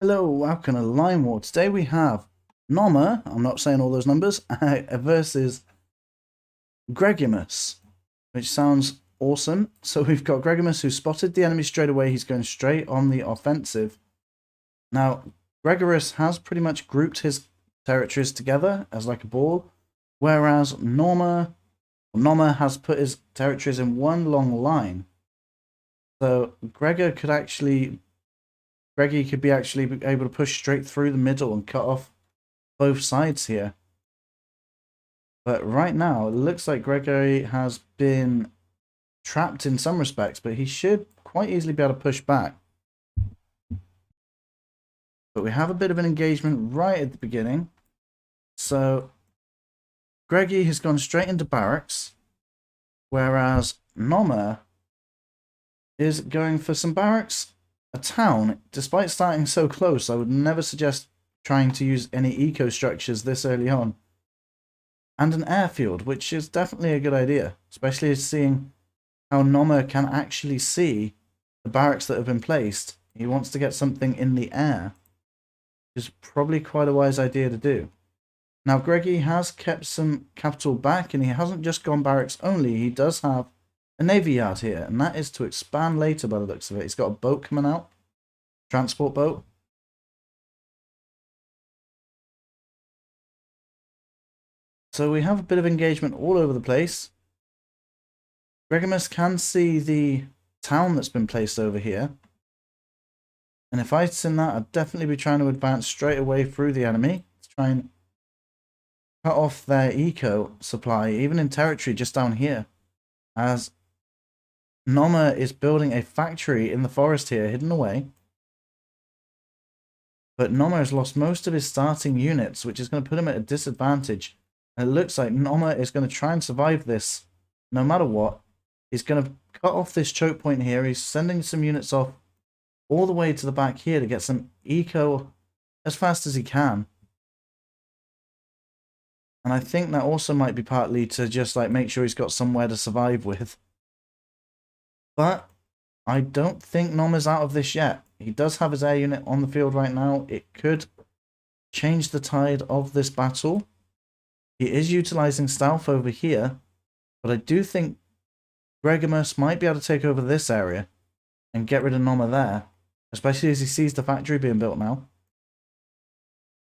Hello, welcome to Line War. Today we have Nomer, I'm not saying all those numbers, versus Gregimus, which sounds awesome. So we've got Gregimus who spotted the enemy straight away. He's going straight on the offensive. Now, Gregimus has pretty much grouped his territories together as like a ball, whereas Nomer has put his territories in one long line. So Greggy could be actually able to push straight through the middle and cut off both sides here. But right now, it looks like Gregory has been trapped in some respects, but he should quite easily be able to push back. But we have a bit of an engagement right at the beginning. So Greggy has gone straight into barracks, whereas Nomer is going for some barracks. A town, despite starting so close, I would never suggest trying to use any eco structures this early on. And an airfield, which is definitely a good idea, especially seeing how Nomer can actually see the barracks that have been placed. He wants to get something in the air, which is probably quite a wise idea to do. Now, Greggy has kept some capital back, and he hasn't just gone barracks only. He does have a navy yard here, and that is to expand later by the looks of it. He's got a boat coming out, transport boat. So we have a bit of engagement all over the place. Gregimus can see the town that's been placed over here. And if I'd seen that, I'd definitely be trying to advance straight away through the enemy to try and cut off their eco supply, even in territory just down here. As Nomer is building a factory in the forest here, hidden away. But Nomer has lost most of his starting units, which is going to put him at a disadvantage. And it looks like Nomer is going to try and survive this no matter what. He's going to cut off this choke point here. He's sending some units off all the way to the back here to get some eco as fast as he can. And I think that also might be partly to just like make sure he's got somewhere to survive with. But I don't think Nomer's out of this yet. He does have his air unit on the field right now. It could change the tide of this battle. He is utilizing stealth over here, but I do think Gregimus might be able to take over this area and get rid of Nomer there, especially as he sees the factory being built now.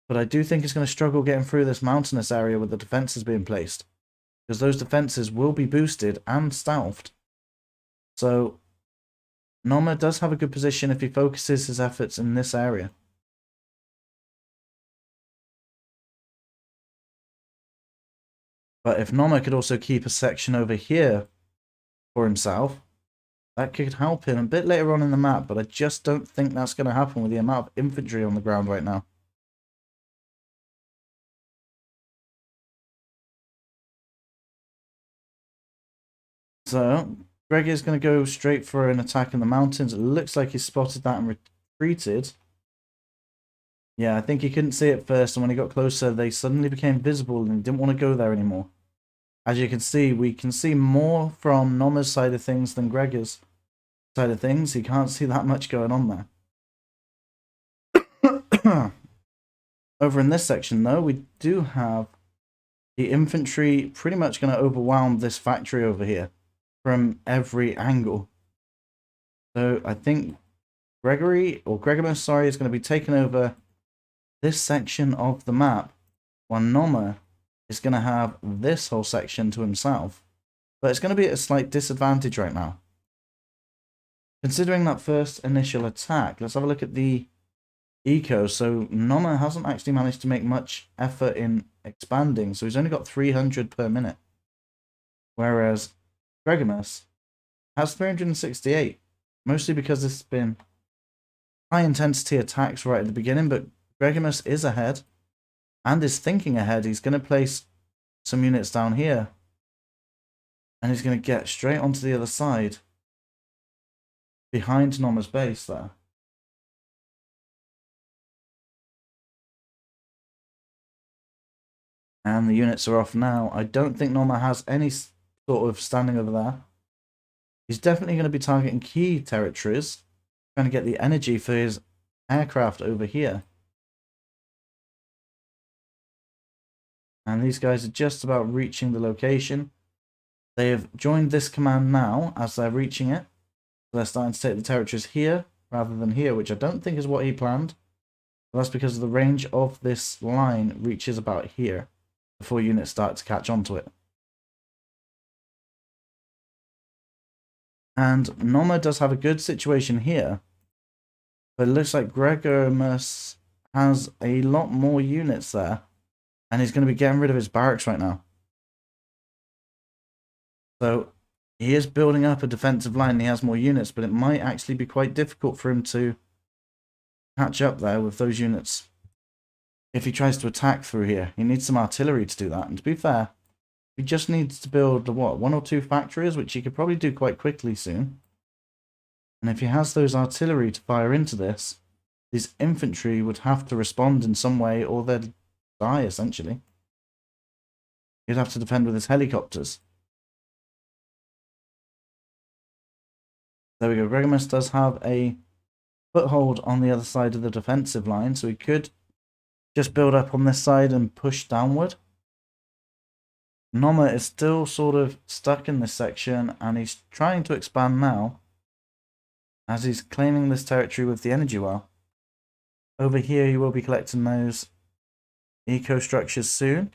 But I do think he's going to struggle getting through this mountainous area with the defenses being placed, because those defenses will be boosted and stealthed. So Nomer does have a good position if he focuses his efforts in this area. But if Nomer could also keep a section over here for himself, that could help him a bit later on in the map, but I just don't think that's going to happen with the amount of infantry on the ground right now. So Greg is going to go straight for an attack in the mountains. It looks like he spotted that and retreated. Yeah, I think he couldn't see it first, and when he got closer, they suddenly became visible, and he didn't want to go there anymore. As you can see, we can see more from Nomer's side of things than Gregor's side of things. He can't see that much going on there. Over in this section, though, we do have the infantry pretty much going to overwhelm this factory over here from every angle. So I think Gregimus, sorry, is going to be taking over this section of the map, while Nomer is going to have this whole section to himself. But it's going to be at a slight disadvantage right now. Considering that first initial attack, let's have a look at the eco. So Nomer hasn't actually managed to make much effort in expanding, so he's only got 300 per minute. Whereas Gregimus has 368, mostly because it's been high intensity attacks right at the beginning, but Gregimus is ahead and is thinking ahead. He's going to place some units down here, and he's going to get straight onto the other side behind Nomer's base there. And the units are off now. I don't think Nomer has any sort of standing over there. He's definitely going to be targeting key territories, trying to get the energy for his aircraft over here. And these guys are just about reaching the location. They have joined this command now as they're reaching it. So they're starting to take the territories here rather than here, which I don't think is what he planned. But that's because the range of this line reaches about here before units start to catch on to it. And Nomer does have a good situation here. But it looks like Gregimus has a lot more units there. And he's going to be getting rid of his barracks right now. So he is building up a defensive line and he has more units, but it might actually be quite difficult for him to catch up there with those units. If he tries to attack through here, he needs some artillery to do that. And to be fair, he just needs to build, what, 1 or 2 factories, which he could probably do quite quickly soon. And if he has those artillery to fire into this, his infantry would have to respond in some way or they'd die, essentially. He'd have to defend with his helicopters. There we go. Gregimus does have a foothold on the other side of the defensive line, so he could just build up on this side and push downward. Nomer is still sort of stuck in this section, and he's trying to expand now as he's claiming this territory with the energy well. Over here, he will be collecting those eco structures soon.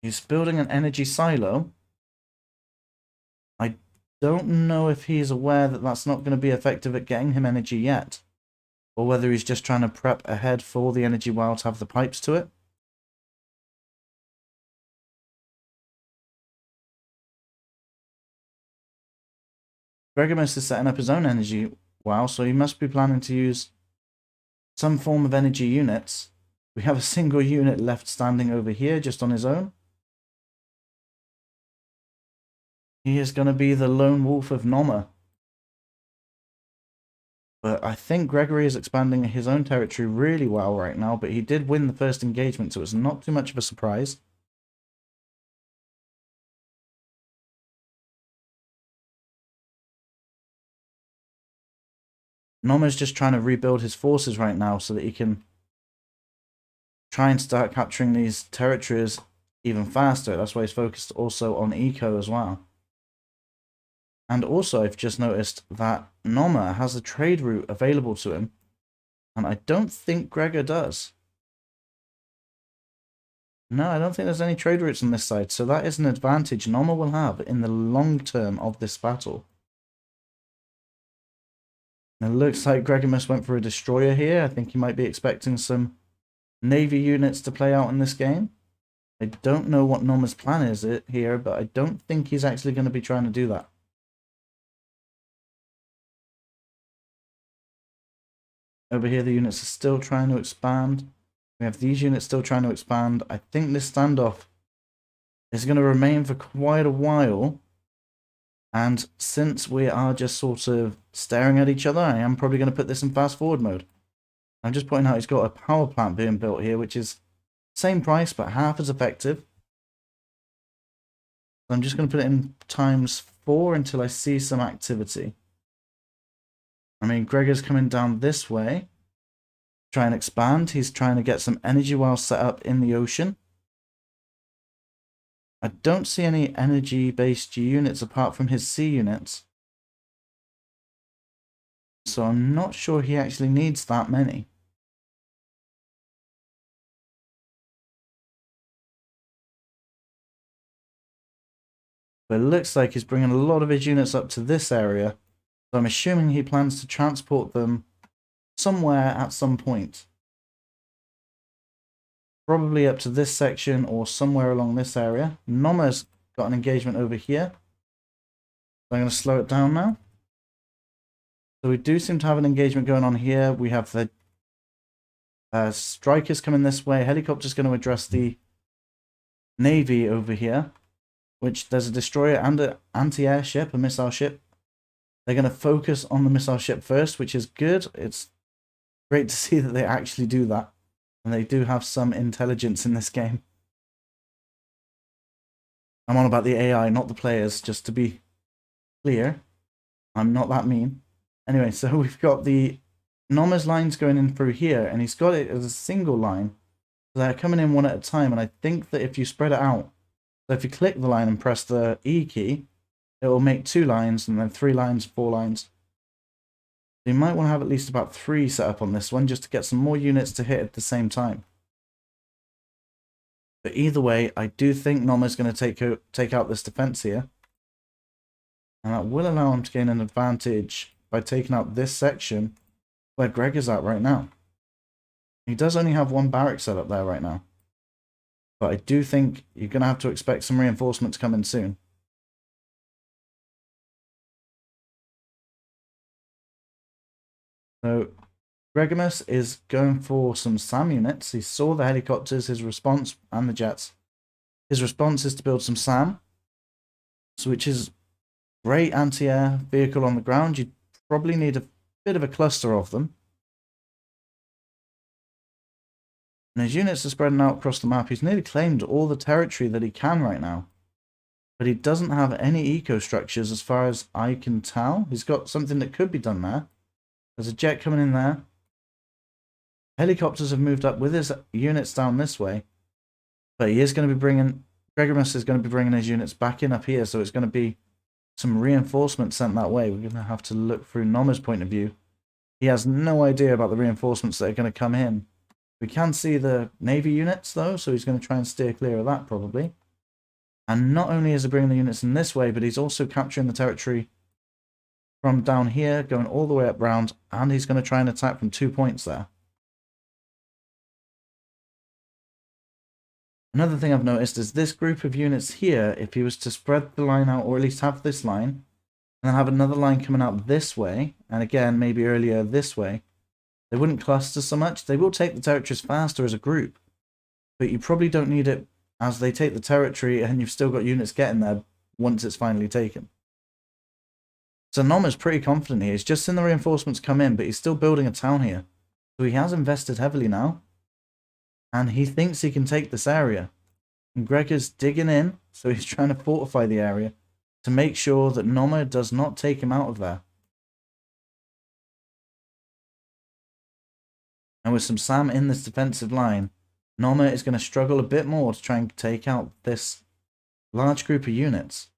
He's building an energy silo. I don't know if he's aware that that's not going to be effective at getting him energy yet, or whether he's just trying to prep ahead for the energy well to have the pipes to it. Gregimus is setting up his own energy well, so he must be planning to use some form of energy units. We have a single unit left standing over here just on his own. He is going to be the lone wolf of Nomer. But I think Gregory is expanding his own territory really well right now, but he did win the first engagement, so it's not too much of a surprise. Nomer's just trying to rebuild his forces right now so that he can try and start capturing these territories even faster. That's why he's focused also on eco as well. And also, I've just noticed that Nomer has a trade route available to him, and I don't think Gregor does. No, I don't think there's any trade routes on this side, so that is an advantage Nomer will have in the long term of this battle. It looks like Gregimus went for a destroyer here. I think he might be expecting some navy units to play out in this game. I don't know what Nomer's plan is here, but I don't think he's actually going to be trying to do that. Over here, the units are still trying to expand. We have these units still trying to expand. I think this standoff is going to remain for quite a while. And since we are just sort of staring at each other, I am probably going to put this in fast forward mode. I'm just pointing out he's got a power plant being built here, which is same price but half as effective. So I'm just going to put it in ×4 until I see some activity. I mean, Gregor's coming down this way, try and expand. He's trying to get some energy wells set up in the ocean. I don't see any energy-based units apart from his sea units. So I'm not sure he actually needs that many. But it looks like he's bringing a lot of his units up to this area. So I'm assuming he plans to transport them somewhere at some point. Probably up to this section or somewhere along this area. Nomer's got an engagement over here. So I'm going to slow it down now. So we do seem to have an engagement going on here. We have the strikers coming this way. Helicopter's going to address the navy over here. Which there's a destroyer and an anti-air ship, a missile ship. They're going to focus on the missile ship first, which is good. It's great to see that they actually do that. And they do have some intelligence in this game. I'm on about the AI, not the players, just to be clear. I'm not that mean. Anyway, so we've got the Nomer's lines going in through here, and he's got it as a single line. So they're coming in one at a time, and I think that if you spread it out, so if you click the line and press the E key, it will make 2 lines, and then 3 lines, 4 lines. So you might want to have at least about 3 set up on this one, just to get some more units to hit at the same time. But either way, I do think Nomer's going to take out this defense here. And that will allow him to gain an advantage by taking out this section where Greg is at right now. He does only have 1 barrack set up there right now. But I do think you're going to have to expect some reinforcements coming soon. So Gregimus is going for some SAM units. He saw the helicopters, his response, and the jets. His response is to build some SAM, which is great anti-air vehicle on the ground. You'd probably need a bit of a cluster of them. And his units are spreading out across the map. He's nearly claimed all the territory that he can right now. But he doesn't have any eco structures as far as I can tell. He's got something that could be done there. There's a jet coming in there. Helicopters have moved up with his units down this way. But he is going to be bringing... Gregimus is going to be bringing his units back in up here. So it's going to be some reinforcements sent that way. We're going to have to look through Nomer's point of view. He has no idea about the reinforcements that are going to come in. We can see the Navy units, though, so he's going to try and steer clear of that, probably. And not only is he bringing the units in this way, but he's also capturing the territory from down here, going all the way up round, and he's going to try and attack from 2 points there. Another thing I've noticed is this group of units here, if he was to spread the line out, or at least have this line, and then have another line coming out this way, and again, maybe earlier this way, they wouldn't cluster so much. They will take the territories faster as a group, but you probably don't need it as they take the territory and you've still got units getting there once it's finally taken. So Nomer's pretty confident here. He's just seen the reinforcements come in, but he's still building a town here. So he has invested heavily now, and he thinks he can take this area. And Greg is digging in, so he's trying to fortify the area to make sure that Nomer does not take him out of there. And with some SAM in this defensive line, Nomer is going to struggle a bit more to try and take out this large group of units.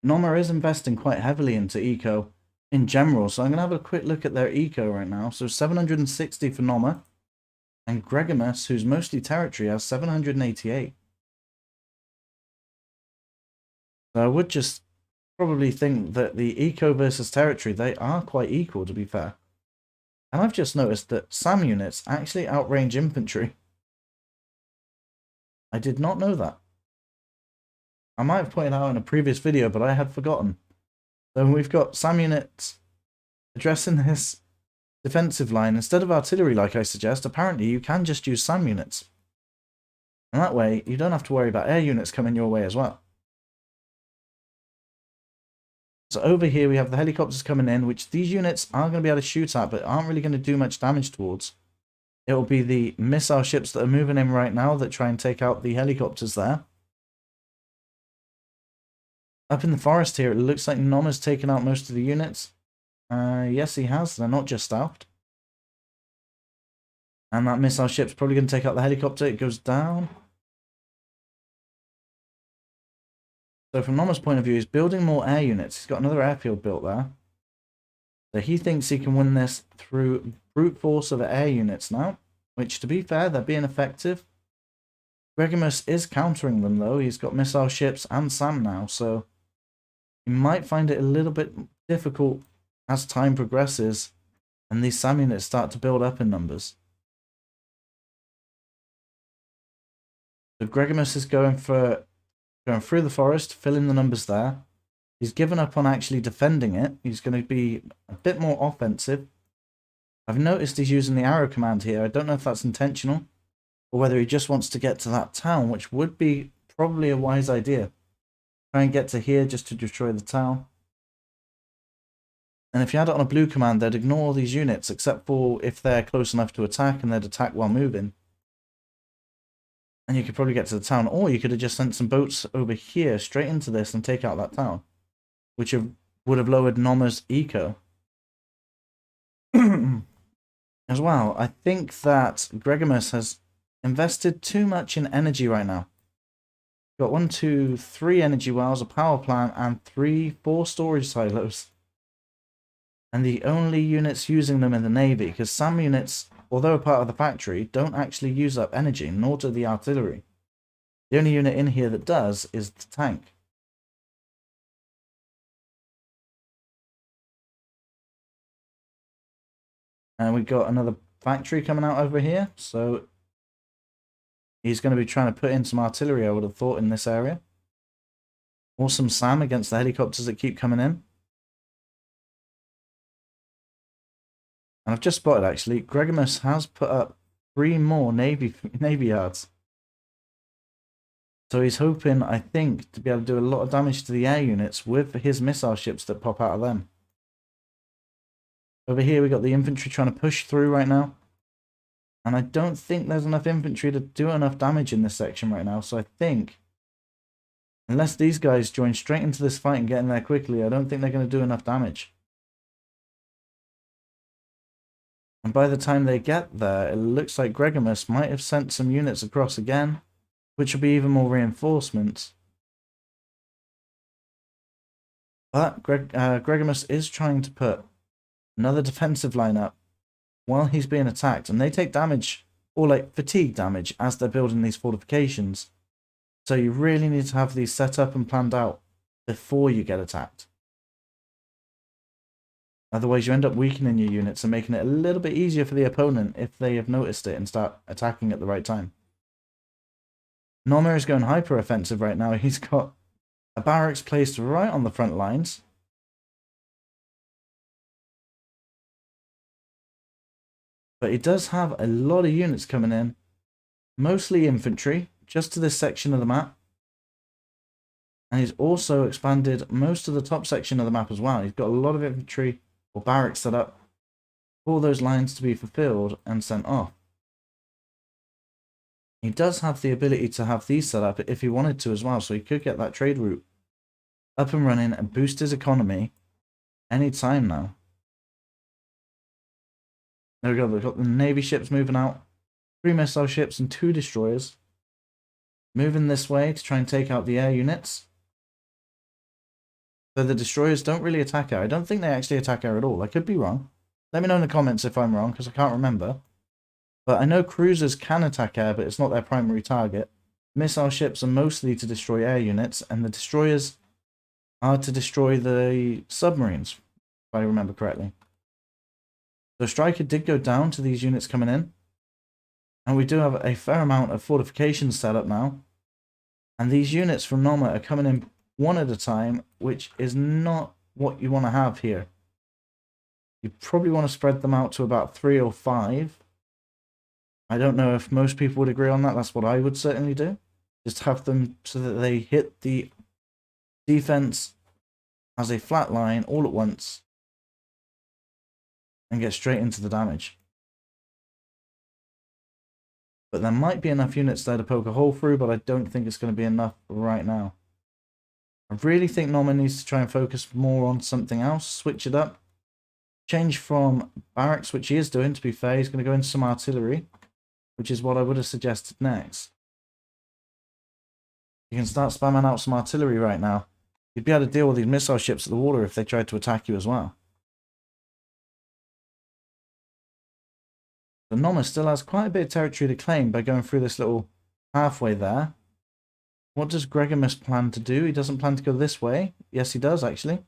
Nomer is investing quite heavily into eco in general, so I'm going to have a quick look at their eco right now. So 760 for Nomer, and Gregimus, who's mostly territory, has 788. So I would just probably think that the eco versus territory, they are quite equal, to be fair. And I've just noticed that SAM units actually outrange infantry. I did not know that. I might have pointed out in a previous video, but I had forgotten. So we've got SAM units addressing this defensive line. Instead of artillery, like I suggest, apparently you can just use SAM units. And that way, you don't have to worry about air units coming your way as well. So over here, we have the helicopters coming in, which these units are going to be able to shoot at, but aren't really going to do much damage towards. It will be the missile ships that are moving in right now that try and take out the helicopters there. Up in the forest here, it looks like Nomer's taken out most of the units. Yes, he has. They're not just staffed. And that missile ship's probably going to take out the helicopter. It goes down. So from Nomer's point of view, he's building more air units. He's got another airfield built there. So he thinks he can win this through brute force of air units now. Which, to be fair, they're being effective. Gregimus is countering them, though. He's got missile ships and SAM now, so you might find it a little bit difficult as time progresses and these SAM units start to build up in numbers. So Gregimus is going through the forest, filling the numbers there. He's given up on actually defending it. He's going to be a bit more offensive. I've noticed he's using the arrow command here. I don't know if that's intentional or whether he just wants to get to that town, which would be probably a wise idea. Try and get to here just to destroy the town. And if you had it on a blue command, they'd ignore all these units, except for if they're close enough to attack, and they'd attack while moving. And you could probably get to the town, or you could have just sent some boats over here, straight into this, and take out that town. Which would have lowered Nomer's eco. As well, I think that Gregimus has invested too much in energy right now. Got 1, 2, 3 energy wells, a power plant, and 4 storage silos. And the only units using them in the Navy, because some units, although a part of the factory, don't actually use up energy, nor do the artillery. The only unit in here that does is the tank. And we've got another factory coming out over here, so he's going to be trying to put in some artillery, I would have thought, in this area. Or some SAM against the helicopters that keep coming in. And I've just spotted, actually, Gregimus has put up 3 more Navy yards. So he's hoping, I think, to be able to do a lot of damage to the air units with his missile ships that pop out of them. Over here, we got the infantry trying to push through right now. And I don't think there's enough infantry to do enough damage in this section right now. So I think, unless these guys join straight into this fight and get in there quickly, I don't think they're going to do enough damage. And by the time they get there, it looks like Gregimus might have sent some units across again, which will be even more reinforcements. But Gregimus is trying to put another defensive line up while he's being attacked, and they take damage, or like fatigue damage, as they're building these fortifications. So you really need to have these set up and planned out before you get attacked. Otherwise you end up weakening your units and making it a little bit easier for the opponent if they have noticed it and start attacking at the right time. Nomer is going hyper offensive right now. He's got a barracks placed right on the front lines. But he does have a lot of units coming in, mostly infantry, just to this section of the map. And he's also expanded most of the top section of the map as well. He's got a lot of infantry or barracks set up for those lines to be fulfilled and sent off. He does have the ability to have these set up if he wanted to as well, so he could get that trade route up and running and boost his economy anytime now. There we go, we've got the Navy ships moving out. 3 missile ships and 2 destroyers. Moving this way to try and take out the air units. So the destroyers don't really attack air. I don't think they actually attack air at all. I could be wrong. Let me know in the comments if I'm wrong, because I can't remember. But I know cruisers can attack air, but it's not their primary target. Missile ships are mostly to destroy air units, and the destroyers are to destroy the submarines, if I remember correctly. So Striker did go down to these units coming in. And we do have a fair amount of fortifications set up now. And these units from Nomer are coming in one at a time, which is not what you want to have here. You probably want to spread them out to about 3 or 5. I don't know if most people would agree on that. That's what I would certainly do. Just have them so that they hit the defense as a flat line all at once. And get straight into the damage. But there might be enough units there to poke a hole through, but I don't think it's going to be enough right now. I really think Nomer needs to try and focus more on something else, switch it up. Change from barracks, which he is doing, to be fair. He's going to go into some artillery, which is what I would have suggested next. You can start spamming out some artillery right now. You'd be able to deal with these missile ships at the water if they tried to attack you as well. The Nomer still has quite a bit of territory to claim by going through this little pathway there. What does Gregimus plan to do? He doesn't plan to go this way. Yes, he does, actually.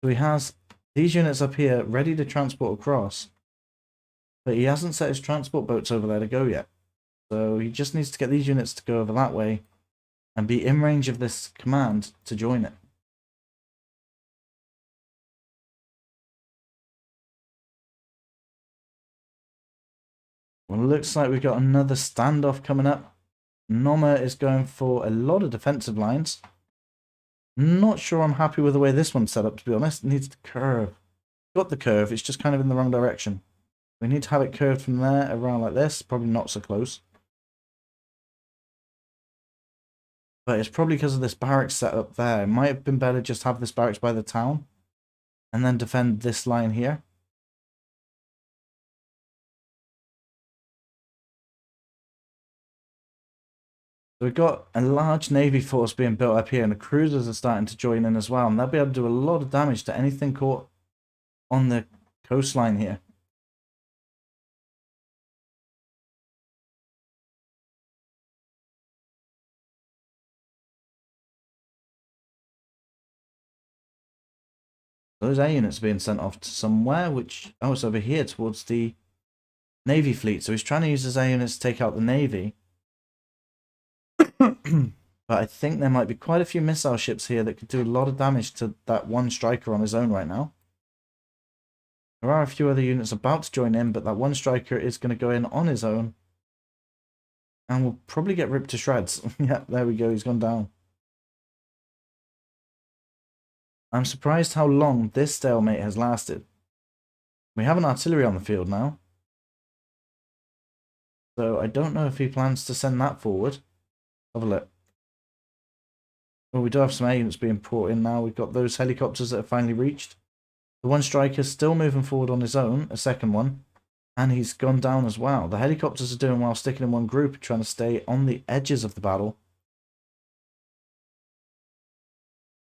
So he has these units up here ready to transport across. But he hasn't set his transport boats over there to go yet. So he just needs to get these units to go over that way and be in range of this command to join it. Well, it looks like we've got another standoff coming up. Nomer is going for a lot of defensive lines. Not sure I'm happy with the way this one's set up, to be honest. It needs to curve. got the curve, it's just kind of in the wrong direction. We need to have it curved from there around like this, probably not so close. But it's probably because of this barracks set up there. It might have been better just have this barracks by the town and then defend this line here. So we've got a large navy force being built up here, and the cruisers are starting to join in as well, and they'll be able to do a lot of damage to anything caught on the coastline here. Those air units are being sent off to somewhere, which, oh, it's over here towards the navy fleet. So he's trying to use his air units to take out the navy. But I think there might be quite a few missile ships here that could do a lot of damage to that one striker on his own right now. There are a few other units about to join in, but that one striker is going to go in on his own. And will probably get ripped to shreds. Yeah, there we go, he's gone down. I'm surprised how long this stalemate has lasted. We have an artillery on the field now. So I don't know if he plans to send that forward. Have a look. Well, we do have some air units being brought in now. We've got those helicopters that have finally reached. The one striker's still moving forward on his own, a second one. And he's gone down as well. The helicopters are doing well sticking in one group, trying to stay on the edges of the battle.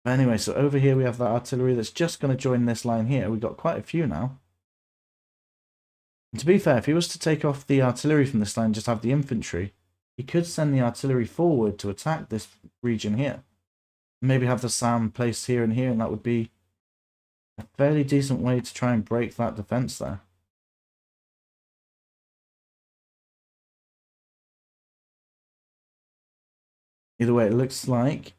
But anyway, so over here we have that artillery that's just going to join this line here. We've got quite a few now. And to be fair, if he was to take off the artillery from this line and just have the infantry, he could send the artillery forward to attack this region here. Maybe have the SAM placed here, and that would be a fairly decent way to try and break that defense there. Either way, it looks like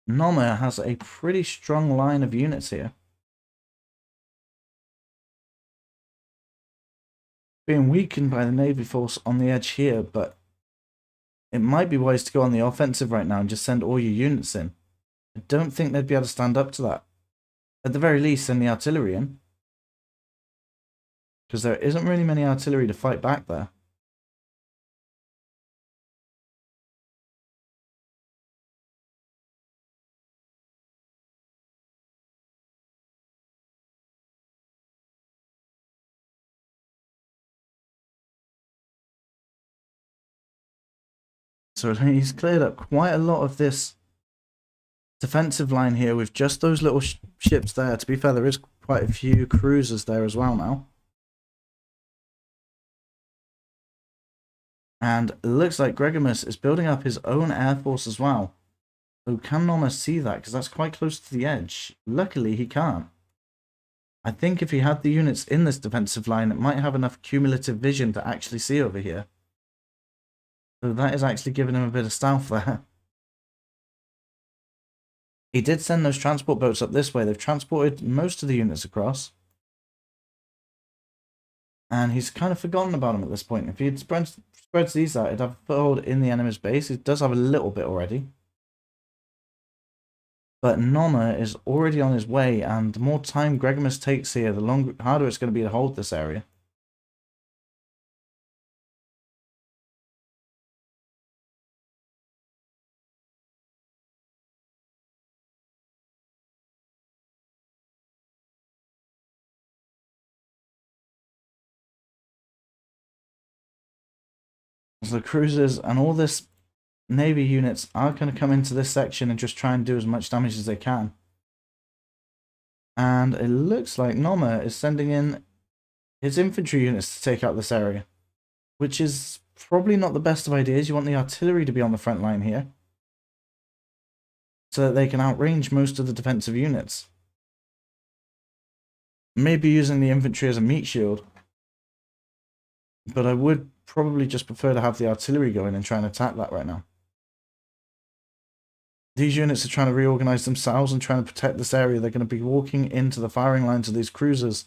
Nomer has a pretty strong line of units here. Being weakened by the Navy force on the edge here, but it might be wise to go on the offensive right now and just send all your units in. I don't think they'd be able to stand up to that. At the very least, send the artillery in. Because there isn't really many artillery to fight back there. So he's cleared up quite a lot of this defensive line here with just those little ships there. To be fair, there is quite a few cruisers there as well now. And it looks like Gregimus is building up his own air force as well. So can Nomer see that? Because that's quite close to the edge. Luckily, he can't. I think if he had the units in this defensive line, it might have enough cumulative vision to actually see over here. So that is actually giving him a bit of stealth there. He did send those transport boats up this way. They've transported most of the units across. And he's kind of forgotten about them at this point. If he had spreads these out, he'd have a foothold in the enemy's base. He does have a little bit already. But Nomer is already on his way, and the more time Gregimus takes here, the harder it's going to be to hold this area. So the cruisers and all this Navy units are going to come into this section and just try and do as much damage as they can. And it looks like Nomer is sending in his infantry units to take out this area, which is probably not the best of ideas. You want the artillery to be on the front line here so that they can outrange most of the defensive units. Maybe using the infantry as a meat shield, but I would probably just prefer to have the artillery go in and try and attack that right now. These units are trying to reorganize themselves and trying to protect this area. They're going to be walking into the firing lines of these cruisers,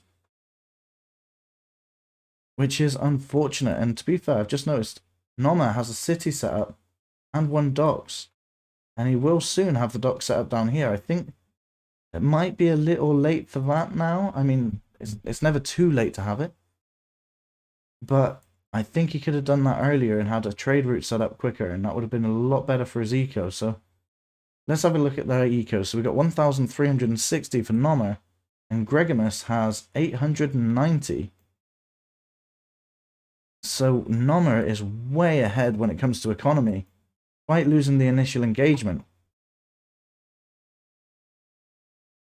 which is unfortunate. And to be fair, I've just noticed Nomer has a city set up and one docks, and he will soon have the dock set up down here. I think it might be a little late for that now. I mean, It's never too late to have it. But I think he could have done that earlier and had a trade route set up quicker, and that would have been a lot better for his eco. So let's have a look at their eco. So we got 1,360 for Nomer, and Gregimus has 890. So Nomer is way ahead when it comes to economy, despite losing the initial engagement.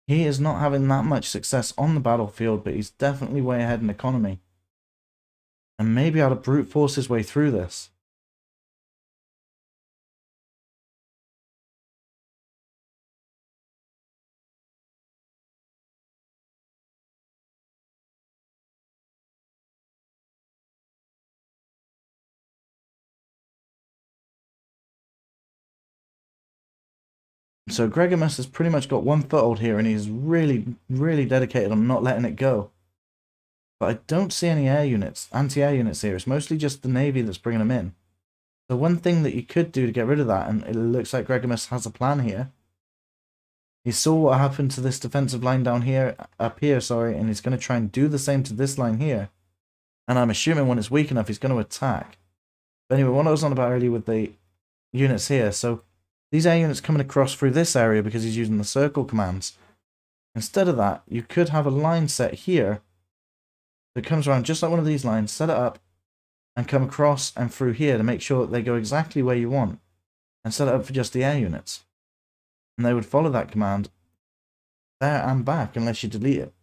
He is not having that much success on the battlefield, but he's definitely way ahead in economy. And maybe able to brute force his way through this. So Gregimus has pretty much got one foothold here, and he's really, really dedicated on not letting it go. But I don't see any air units, anti-air units here. It's mostly just the Navy that's bringing them in. So one thing that you could do to get rid of that, and it looks like Gregimus has a plan here. He saw what happened to this defensive line down here, up here, sorry, and he's going to try and do the same to this line here. And I'm assuming when it's weak enough, he's going to attack. But anyway, what I was on about earlier with the units here, so these air units coming across through this area because he's using the circle commands. Instead of that, you could have a line set here that comes around just like one of these lines, set it up, and come across and through here to make sure that they go exactly where you want, and set it up for just the air units. And they would follow that command there and back unless you delete it.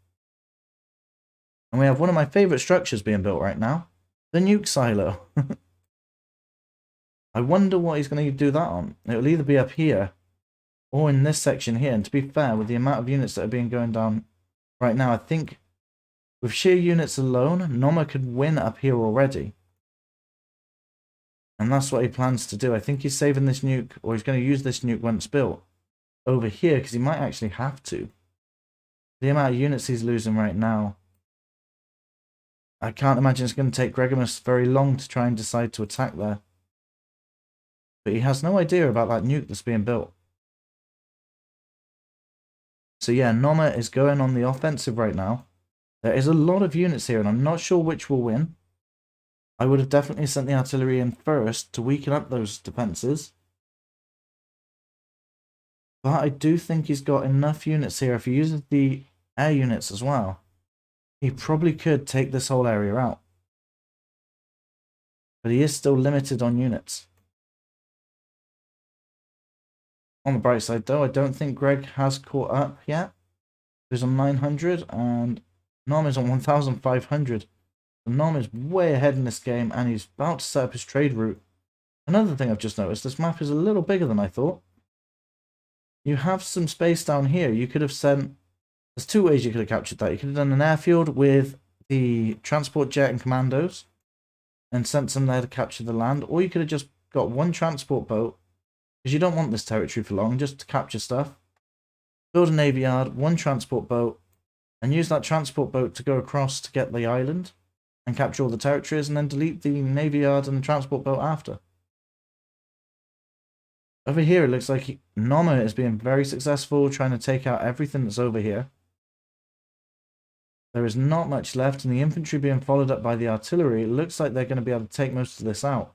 And we have one of my favourite structures being built right now, the nuke silo. I wonder what he's going to do that on. It'll either be up here or in this section here. And to be fair, with the amount of units that are being going down right now, I think with sheer units alone, Nomer could win up here already. And that's what he plans to do. I think he's saving this nuke, or he's going to use this nuke once built, over here, because he might actually have to. The amount of units he's losing right now, I can't imagine it's going to take Gregimus very long to try and decide to attack there. But he has no idea about that nuke that's being built. So yeah, Nomer is going on the offensive right now. There is a lot of units here, and I'm not sure which will win. I would have definitely sent the artillery in first to weaken up those defences. But I do think he's got enough units here. If he uses the air units as well, he probably could take this whole area out. But he is still limited on units. On the bright side, though, I don't think Greg has caught up yet. He's on 900, and Nomer's on 1,500. So Nomer's way ahead in this game, and he's about to set up his trade route. Another thing I've just noticed, this map is a little bigger than I thought. You have some space down here. You could have sent... There's two ways you could have captured that. You could have done an airfield with the transport jet and commandos and sent some there to capture the land, or you could have just got one transport boat, because you don't want this territory for long, just to capture stuff. Build a navy yard, one transport boat, and use that transport boat to go across to get the island and capture all the territories, and then delete the navy yard and the transport boat after. Over here, it looks like Nomer is being very successful trying to take out everything that's over here. There is not much left, and the infantry being followed up by the artillery, it looks like they're going to be able to take most of this out.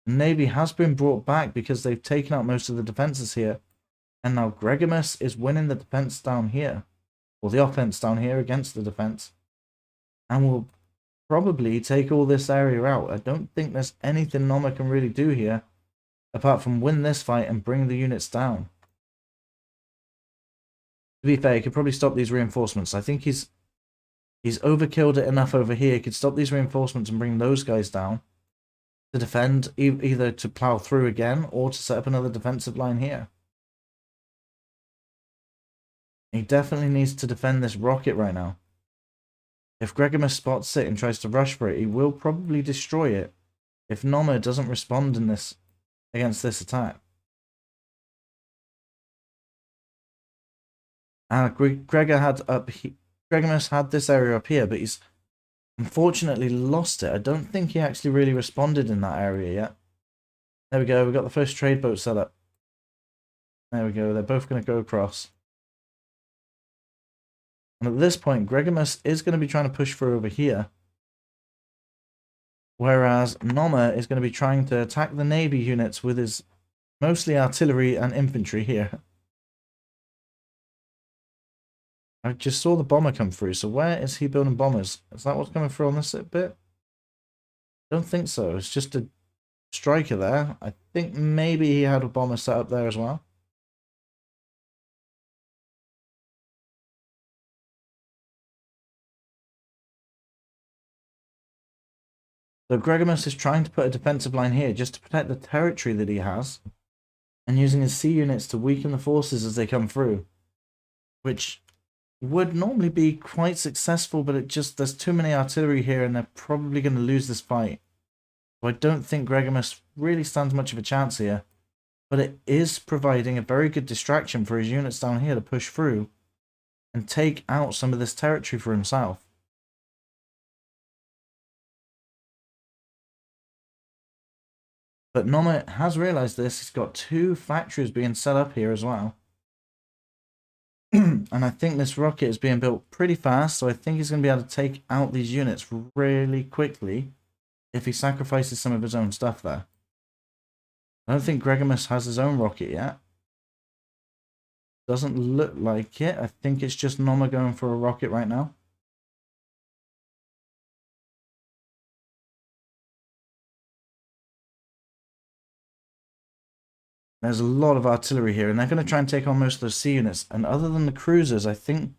The navy has been brought back because they've taken out most of the defences here, and now Gregimus is winning the defence down here, or the offence down here against the defence, and will probably take all this area out. I don't think there's anything Nomer can really do here, apart from win this fight and bring the units down. To be fair, he could probably stop these reinforcements. I think he's overkilled it enough over here. He could stop these reinforcements and bring those guys down to defend, either to plow through again or to set up another defensive line here. He definitely needs to defend this rocket right now. If Gregimus spots it and tries to rush for it, he will probably destroy it if Nomer doesn't respond in this against this attack. Gregimus had this area up here, but he's unfortunately lost it. I don't think he actually really responded in that area yet. There we go. We got the first trade boat set up. There we go. They're both going to go across. And at this point, Gregimus is going to be trying to push through over here. Whereas Nomer is going to be trying to attack the Navy units with his mostly artillery and infantry here. I just saw the bomber come through, so where is he building bombers? Is that what's coming through on this bit? Don't think so. It's just a striker there. I think maybe he had a bomber set up there as well. So Gregimus is trying to put a defensive line here just to protect the territory that he has, and using his sea units to weaken the forces as they come through, which would normally be quite successful, but there's too many artillery here and they're probably going to lose this fight. So I don't think Gregimus really stands much of a chance here, but it is providing a very good distraction for his units down here to push through and take out some of this territory for himself. But Nomer has realized this. He's got 2 factories being set up here as well. And I think this rocket is being built pretty fast, so I think he's going to be able to take out these units really quickly if he sacrifices some of his own stuff there. I don't think Gregimus has his own rocket yet. Doesn't look like it. I think it's just Nomer going for a rocket right now. There's a lot of artillery here, and they're going to try and take on most of those sea units. And other than the cruisers, I think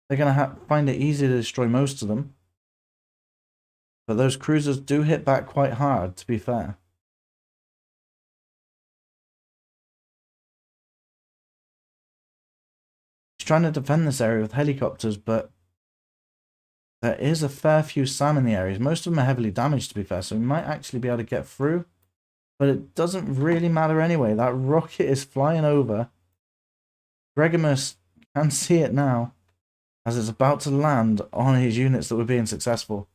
they're going to find it easy to destroy most of them. But those cruisers do hit back quite hard, to be fair. He's trying to defend this area with helicopters, but there is a fair few SAM in the areas. Most of them are heavily damaged, to be fair, so we might actually be able to get through. But it doesn't really matter anyway. That rocket is flying over. Gregimus can see it now as it's about to land on his units that were being successful.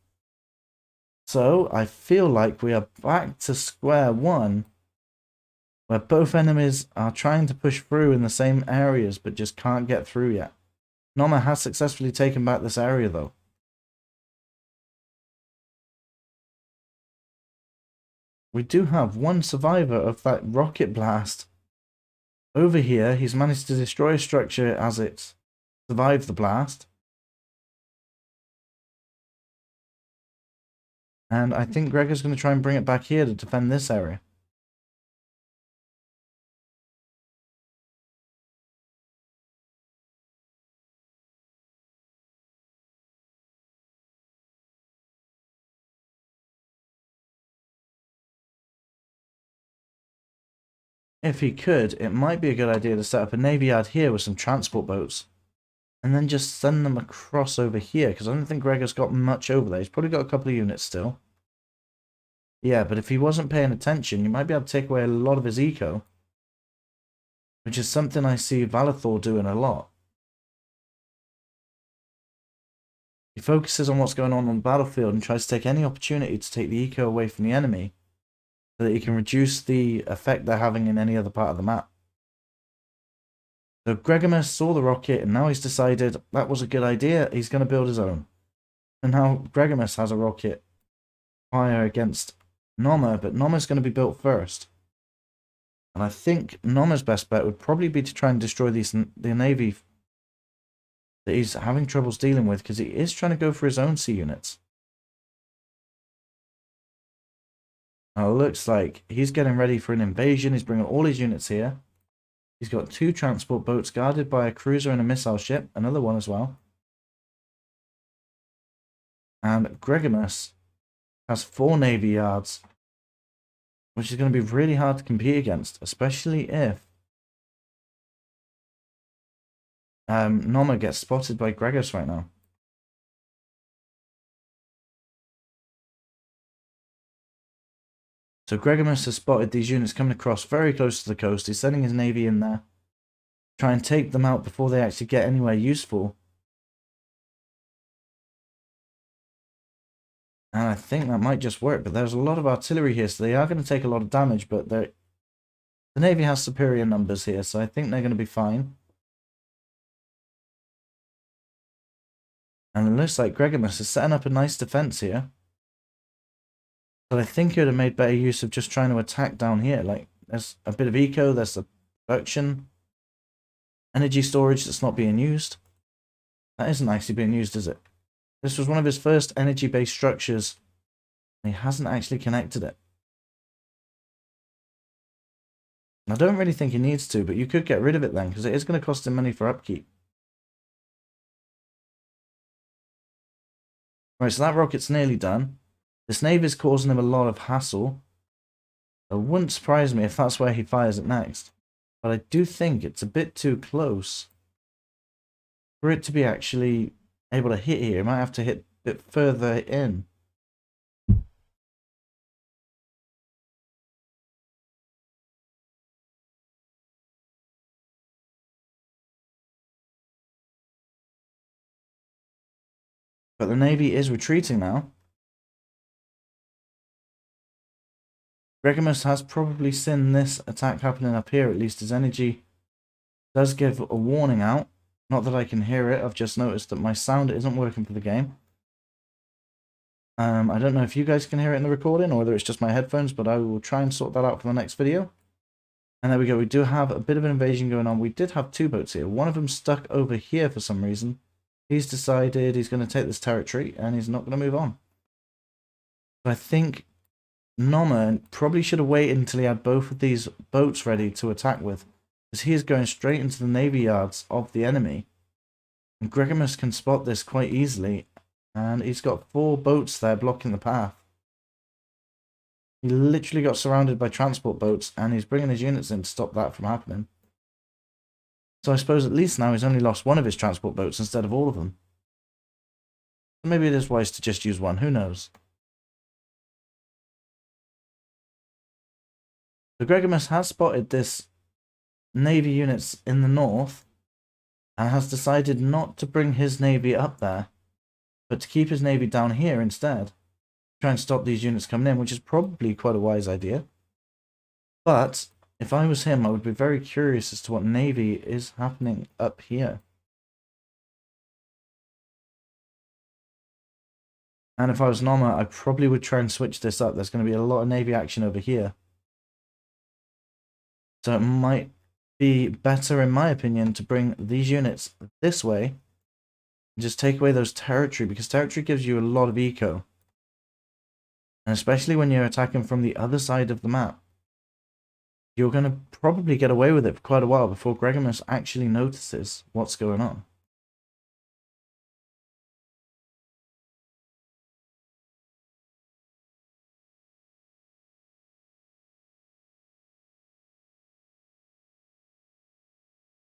So I feel like we are back to square one, where both enemies are trying to push through in the same areas but just can't get through yet. Nomer has successfully taken back this area though. We do have one survivor of that rocket blast. Over here, he's managed to destroy a structure as it survived the blast. And I think Gregor's going to try and bring it back here to defend this area. If he could, it might be a good idea to set up a navy yard here with some transport boats. And then just send them across over here, because I don't think Gregor's got much over there. He's probably got a couple of units still. Yeah, but if he wasn't paying attention, you might be able to take away a lot of his eco. Which is something I see Valathor doing a lot. He focuses on what's going on the battlefield and tries to take any opportunity to take the eco away from the enemy, so that he can reduce the effect they're having in any other part of the map. So Gregimus saw the rocket and now he's decided that was a good idea. He's going to build his own. And now Gregimus has a rocket fire against Nomer, but Nomer's going to be built first. And I think Nomer's best bet would probably be to try and destroy the navy that he's having troubles dealing with, because he is trying to go for his own sea units. Now it looks like he's getting ready for an invasion. He's bringing all his units here. He's got 2 transport boats guarded by a cruiser and a missile ship. Another one as well. And Gregimus has 4 navy yards, which is going to be really hard to compete against, especially if Nomer gets spotted by Gregimus right now. So Gregimus has spotted these units coming across very close to the coast. He's sending his navy in there, try and take them out before they actually get anywhere useful. And I think that might just work, but there's a lot of artillery here, so they are going to take a lot of damage, but the navy has superior numbers here, so I think they're going to be fine. And it looks like Gregimus is setting up a nice defense here. But I think it would have made better use of just trying to attack down here. Like, there's a bit of eco, there's a production, energy storage that's not being used. That isn't actually being used, is it? This was one of his first energy-based structures, and he hasn't actually connected it. I don't really think he needs to, but you could get rid of it then, because it is going to cost him money for upkeep. Right, so that rocket's nearly done. This nave is causing him a lot of hassle. It wouldn't surprise me if that's where he fires it next. But I do think it's a bit too close for it to be actually able to hit here. It might have to hit a bit further in. But the navy is retreating now. Gregimus has probably seen this attack happening up here. At least his energy does give a warning out. Not that I can hear it. I've just noticed that my sound isn't working for the game. I don't know if you guys can hear it in the recording or whether it's just my headphones, but I will try and sort that out for the next video. And there we go. We do have a bit of an invasion going on. We did have two boats here. One of them stuck over here for some reason. He's decided he's going to take this territory and he's not going to move on. I think Nomer probably should have waited until he had both of these boats ready to attack with, because he is going straight into the navy yards of the enemy. And Gregimus can spot this quite easily, and he's got 4 boats there blocking the path. He literally got surrounded by transport boats, and he's bringing his units in to stop that from happening. So I suppose at least now he's only lost one of his transport boats instead of all of them. Maybe it is wise to just use one, who knows. The Gregimus has spotted this navy units in the north and has decided not to bring his navy up there, but to keep his navy down here instead. Try and stop these units coming in, which is probably quite a wise idea. But if I was him, I would be very curious as to what navy is happening up here. And if I was Nomer, I probably would try and switch this up. There's going to be a lot of navy action over here. So it might be better, in my opinion, to bring these units this way and just take away those territory, because territory gives you a lot of eco. And especially when you're attacking from the other side of the map, you're going to probably get away with it for quite a while before Gregimus actually notices what's going on.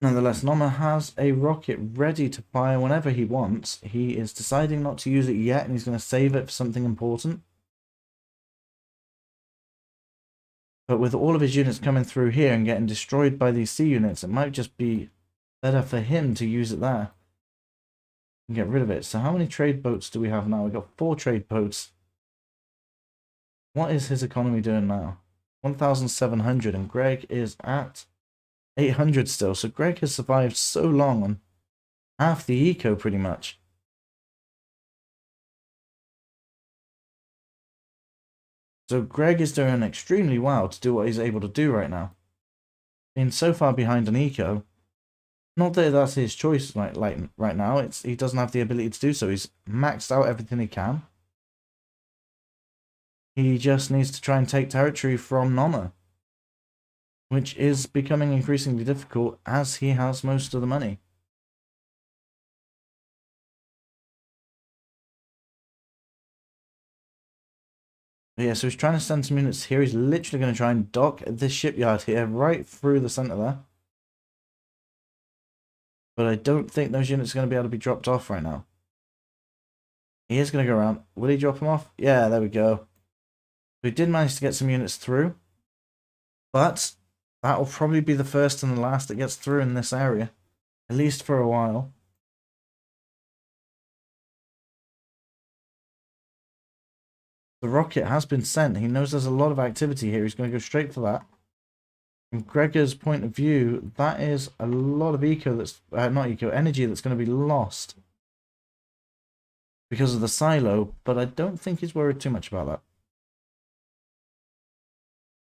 Nonetheless, Nomer has a rocket ready to fire whenever he wants. He is deciding not to use it yet, and he's going to save it for something important. But with all of his units coming through here and getting destroyed by these sea units, it might just be better for him to use it there and get rid of it. So how many trade boats do we have now? We've got 4 trade boats. What is his economy doing now? 1,700, and Greg is at 800 still. So Greg has survived so long on half the eco pretty much. So Greg is doing extremely well to do what he's able to do right now. Being so far behind on eco. Not that that's his choice like right now. He doesn't have the ability to do so. He's maxed out everything he can. He just needs to try and take territory from Nomer, which is becoming increasingly difficult as he has most of the money. But yeah, so he's trying to send some units here. He's literally going to try and dock this shipyard here right through the center there. But I don't think those units are going to be able to be dropped off right now. He is going to go around. Will he drop them off? Yeah, there we go. We did manage to get some units through. But that will probably be the first and the last that gets through in this area. At least for a while. The rocket has been sent. He knows there's a lot of activity here. He's going to go straight for that. From Gregor's point of view, that is a lot of eco that's... not eco, energy that's going to be lost. because of the silo, but I don't think he's worried too much about that.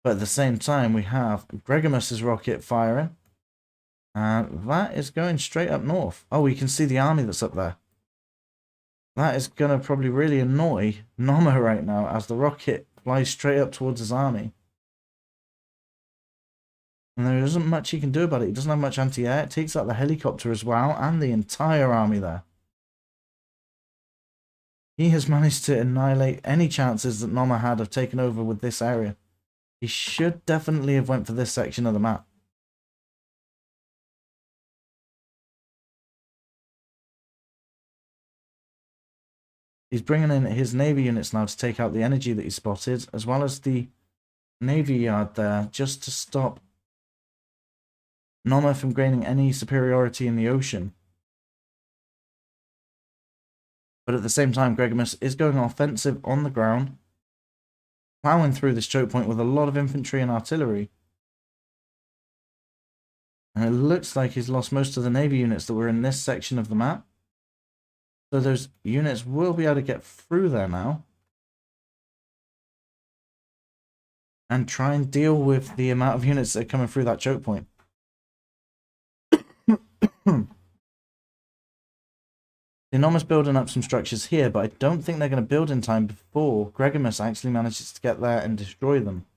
But at the same time, we have Gregimus' rocket firing. And that is going straight up north. Oh, we can see the army that's up there. That is going to probably really annoy Nomer right now as the rocket flies straight up towards his army. And there isn't much he can do about it. He doesn't have much anti-air. It takes out the helicopter as well and the entire army there. He has managed to annihilate any chances that Nomer had of taking over with this area. He should definitely have went for this section of the map. He's bringing in his navy units now to take out the energy that he spotted, as well as the navy yard there, just to stop Nomer from gaining any superiority in the ocean. But at the same time, Gregimus is going offensive on the ground, plowing through this choke point with a lot of infantry and artillery. And it looks like he's lost most of the navy units that were in this section of the map. So those units will be able to get through there now. And try and deal with the amount of units that are coming through that choke point. The Nomer's building up some structures here, but I don't think they're going to build in time before Gregimus actually manages to get there and destroy them.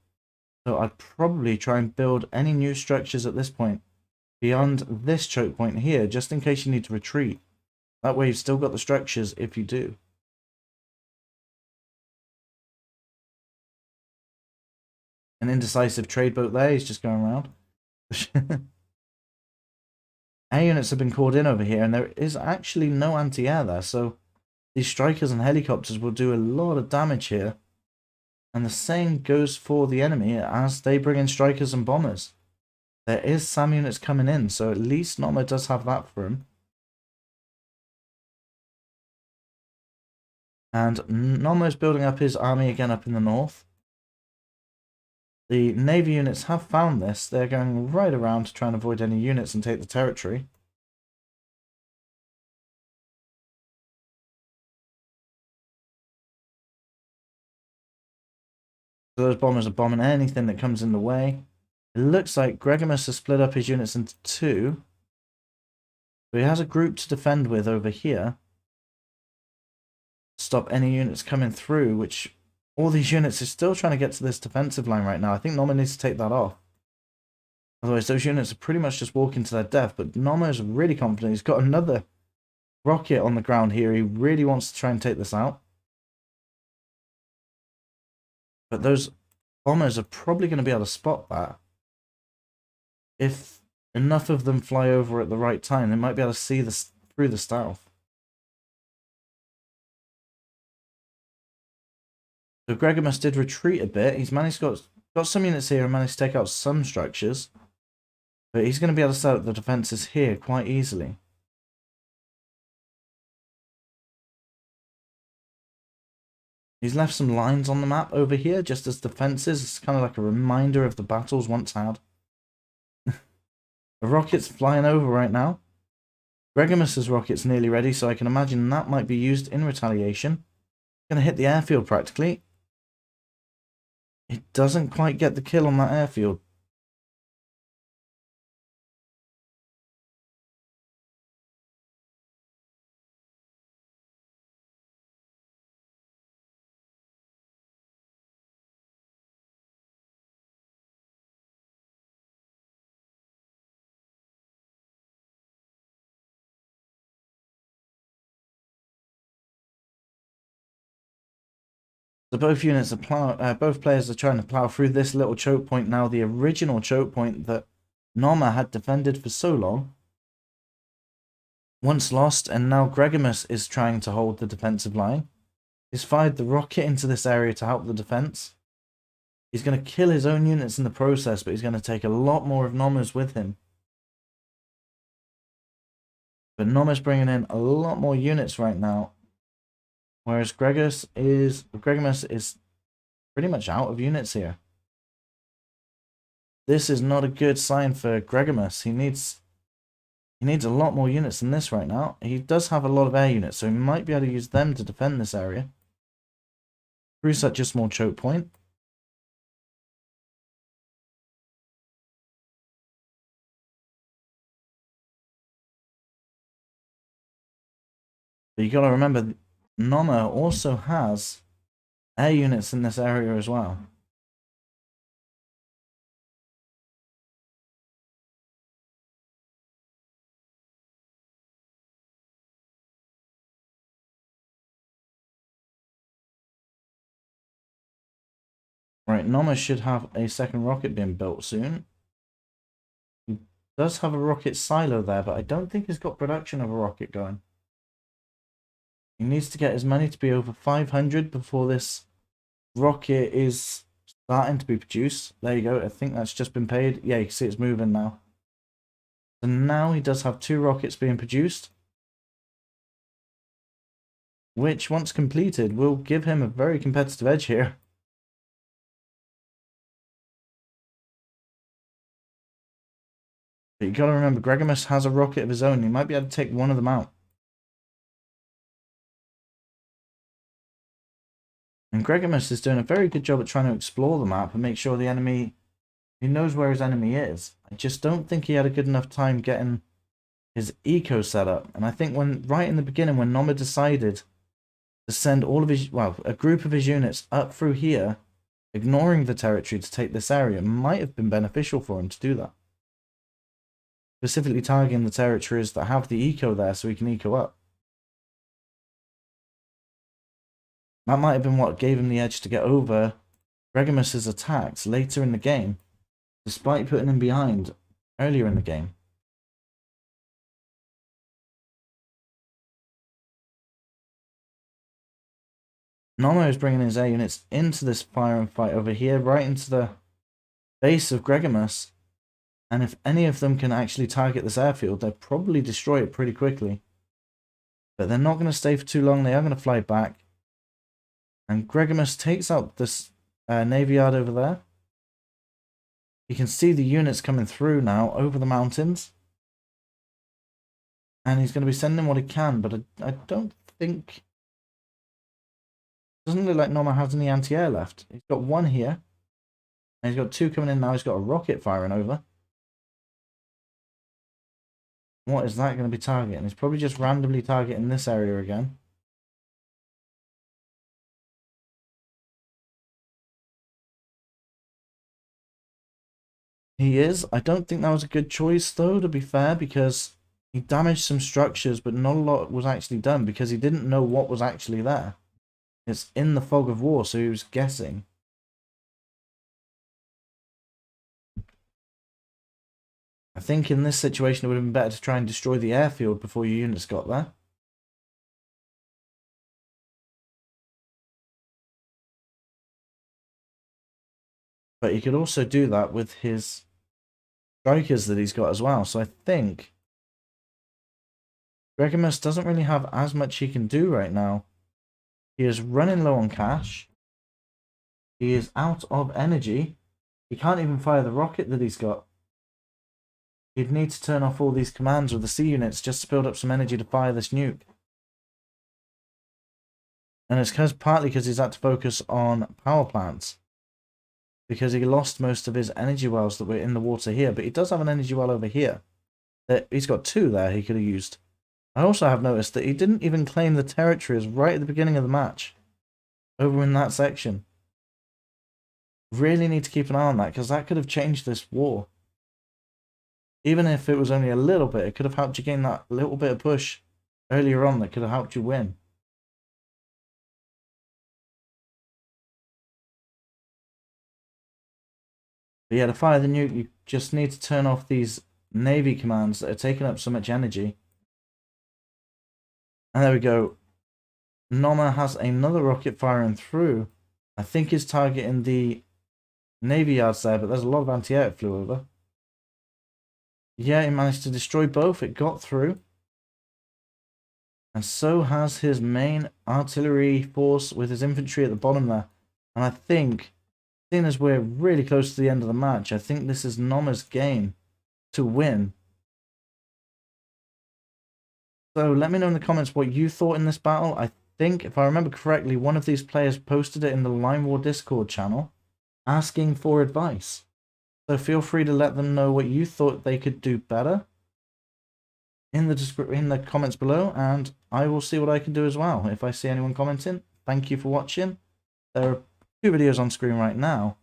So I'd probably try and build any new structures at this point beyond this choke point here, just in case you need to retreat. That way you've still got the structures if you do. An indecisive trade boat there, he's just going around. Air units have been called in over here, and there is actually no anti-air there, so these strikers and helicopters will do a lot of damage here. And the same goes for the enemy as they bring in strikers and bombers. There is SAM units coming in, so at least Nomer does have that for him. And Nomer is building up his army again up in the north. The navy units have found this. They're going right around to try and avoid any units and take the territory. So those bombers are bombing anything that comes in the way. It looks like Gregimus has split up his units into two. So he has a group to defend with over here. Stop any units coming through, which all these units are still trying to get to this defensive line right now. I think Nomer needs to take that off. Otherwise, those units are pretty much just walking to their death. But Nomer is really confident. He's got another rocket on the ground here. He really wants to try and take this out. But those bombers are probably going to be able to spot that. If enough of them fly over at the right time, they might be able to see this through the stealth. So Gregimus did retreat a bit. He's managed to got some units here and managed to take out some structures. But he's going to be able to set up the defences here quite easily. He's left some lines on the map over here just as defences. It's kind of like a reminder of the battles once had. The rocket's flying over right now. Gregimus' rocket's nearly ready, so I can imagine that might be used in retaliation. Going to hit the airfield practically. It doesn't quite get the kill on that airfield. So both units are both players are trying to plow through this little choke point now, the original choke point that Nomer had defended for so long. Once lost, and now Gregimus is trying to hold the defensive line. He's fired the rocket into this area to help the defense. He's going to kill his own units in the process, but he's going to take a lot more of Nomer's with him. But Nomer's bringing in a lot more units right now. Whereas Gregimus is pretty much out of units here. This is not a good sign for Gregimus. He needs He needs a lot more units than this right now. He does have a lot of air units, so he might be able to use them to defend this area through such a small choke point. But you got to remember, Nomer also has air units in this area as well. Right, Nomer should have a second rocket being built soon. He does have a rocket silo there, but I don't think he's got production of a rocket going. He needs to get his money to be over 500 before this rocket is starting to be produced. There you go. I think that's just been paid. Yeah, you can see it's moving now. So now he does have 2 rockets being produced, which once completed will give him a very competitive edge here. But you got to remember, Gregimus has a rocket of his own. He might be able to take one of them out. And Gregimus is doing a very good job at trying to explore the map and make sure the enemy, he knows where his enemy is. I just don't think he had a good enough time getting his eco set up. And I think when right in the beginning, when Nomer decided to send all of his, well, a group of his units up through here, ignoring the territory to take this area, might have been beneficial for him to do that. Specifically targeting the territories that have the eco there so he can eco up. That might have been what gave him the edge to get over Gregimus's attacks later in the game, despite putting him behind earlier in the game. Nomer is bringing his air units into this fire and fight over here, right into the base of Gregimus. And if any of them can actually target this airfield, they'll probably destroy it pretty quickly. But they're not going to stay for too long. They are going to fly back. And Gregimus takes out this navy yard over there. You can see the units coming through now over the mountains. And he's going to be sending what he can, but I don't think... Doesn't look like Nomer has any anti-air left. He's got 1 here. And he's got 2 coming in now. He's got a rocket firing over. What is that going to be targeting? He's probably just randomly targeting this area again. He is. I don't think that was a good choice, though, to be fair, because he damaged some structures, but not a lot was actually done because he didn't know what was actually there. It's in the fog of war, so he was guessing. I think in this situation it would have been better to try and destroy the airfield before your units got there. But he could also do that with his strikers that he's got as well. So I think Gregimus doesn't really have as much he can do right now. He is running low on cash. He is out of energy. He can't even fire the rocket that he's got. He'd need to turn off all these commands with the C units just to build up some energy to fire this nuke. And it's partly because he's had to focus on power plants. Because he lost most of his energy wells that were in the water here. But he does have an energy well over here. He's got 2 there he could have used. I also have noticed that he didn't even claim the territories right at the beginning of the match. Over in that section. Really need to keep an eye on that, because that could have changed this war. Even if it was only a little bit, it could have helped you gain that little bit of push earlier on that could have helped you win. But yeah, to fire the nuke, you just need to turn off these navy commands that are taking up so much energy. And there we go. Nomer has another rocket firing through. I think he's targeting the navy yards there, but there's a lot of anti-air that flew over. Yeah, he managed to destroy both. It got through. And so has his main artillery force with his infantry at the bottom there. And I think, seeing as we're really close to the end of the match, I think this is Nomer's game to win. So let me know in the comments what you thought in this battle. I think, if I remember correctly, one of these players posted it in the Line War Discord channel asking for advice. So feel free to let them know what you thought they could do better in the comments below, and I will see what I can do as well. If I see anyone commenting, thank you for watching. There are 2 videos on screen right now,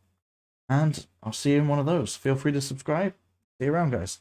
and I'll see you in one of those. Feel free to subscribe. See you around, guys.